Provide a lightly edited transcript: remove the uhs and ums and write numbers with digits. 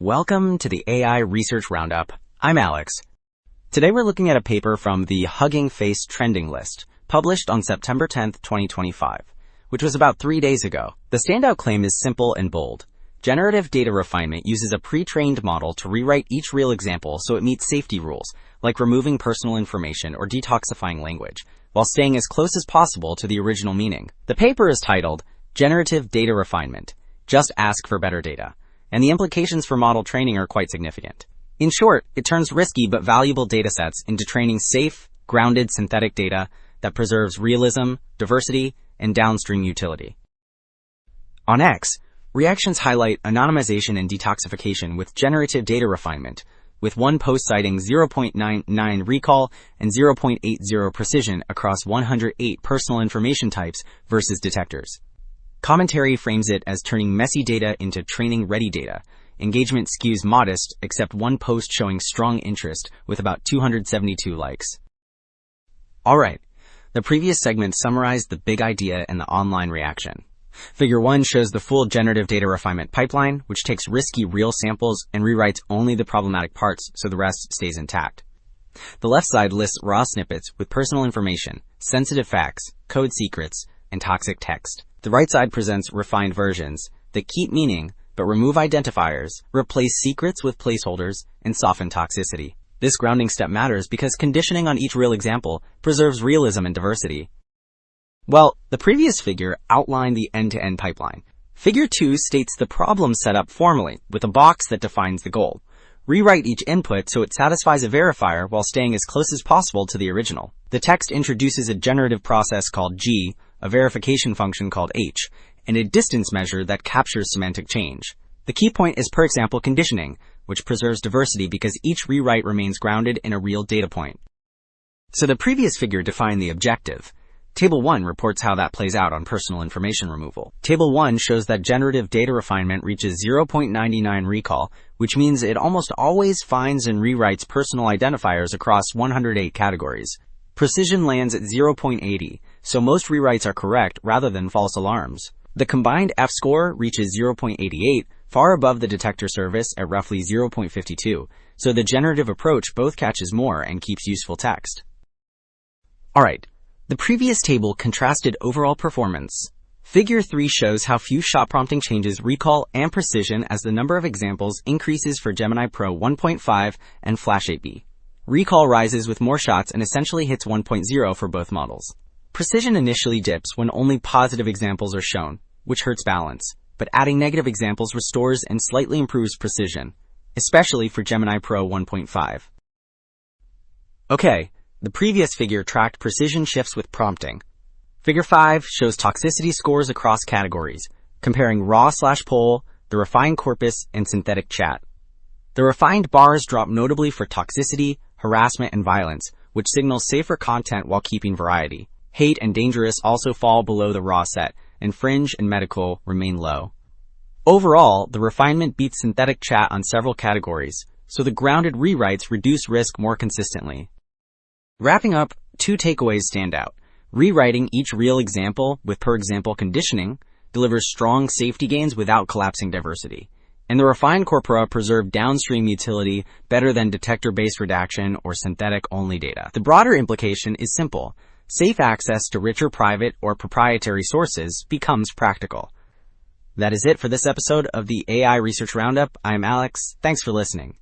Welcome to the AI Research Roundup. I'm Alex. Today we're looking at a paper from the Hugging Face Trending List, published on September 10th, 2025, which was about 3 days ago. The standout claim is simple and bold. Generative data refinement uses a pre-trained model to rewrite each real example so it meets safety rules, like removing personal information or detoxifying language, while staying as close as possible to the original meaning. The paper is titled Generative Data Refinement. Just ask for better data. And the implications for model training are quite significant. In short, it turns risky but valuable datasets into training safe, grounded synthetic data that preserves realism, diversity, and downstream utility. On X, reactions highlight anonymization and detoxification with generative data refinement, with one post citing 0.99 recall and 0.80 precision across 108 personal information types versus detectors. Commentary frames it as turning messy data into training-ready data. Engagement skews modest, except one post showing strong interest with about 272 likes. Alright, the previous segment summarized the big idea and the online reaction. Figure 1 shows the full generative data refinement pipeline, which takes risky real samples and rewrites only the problematic parts so the rest stays intact. The left side lists raw snippets with personal information, sensitive facts, code secrets, and toxic text. The right side presents refined versions that keep meaning but remove identifiers, replace secrets with placeholders, and soften toxicity. This grounding step matters because conditioning on each real example preserves realism and diversity. Well, the previous figure outlined the end-to-end pipeline. Figure 2 states the problem setup formally, with a box that defines the goal. Rewrite each input so it satisfies a verifier while staying as close as possible to the original. The text introduces a generative process called G, a verification function called H, and a distance measure that captures semantic change. The key point is per example conditioning, which preserves diversity because each rewrite remains grounded in a real data point. So the previous figure defined the objective. Table 1 reports how that plays out on personal information removal. Table 1 shows that generative data refinement reaches 0.99 recall, which means it almost always finds and rewrites personal identifiers across 108 categories. Precision lands at 0.80, so most rewrites are correct rather than false alarms. The combined F-score reaches 0.88, far above the detector service at roughly 0.52, so the generative approach both catches more and keeps useful text. Alright, the previous table contrasted overall performance. Figure 3 shows how few shot prompting changes recall and precision as the number of examples increases for Gemini Pro 1.5 and Flash 8B. Recall rises with more shots and essentially hits 1.0 for both models. Precision initially dips when only positive examples are shown, which hurts balance, but adding negative examples restores and slightly improves precision, especially for Gemini Pro 1.5. Okay, the previous figure tracked precision shifts with prompting. Figure 5 shows toxicity scores across categories, comparing raw/poll, the refined corpus, and synthetic chat. The refined bars drop notably for toxicity, harassment, and violence, which signals safer content while keeping variety. Hate and dangerous also fall below the raw set, and fringe and medical remain low. Overall, the refinement beats synthetic chat on several categories, so the grounded rewrites reduce risk more consistently. Wrapping up, 2 takeaways stand out. Rewriting each real example with per example conditioning delivers strong safety gains without collapsing diversity. And the refined corpora preserve downstream utility better than detector-based redaction or synthetic-only data. The broader implication is simple. Safe access to richer private or proprietary sources becomes practical. That is it for this episode of the AI Research Roundup. I'm Alex. Thanks for listening.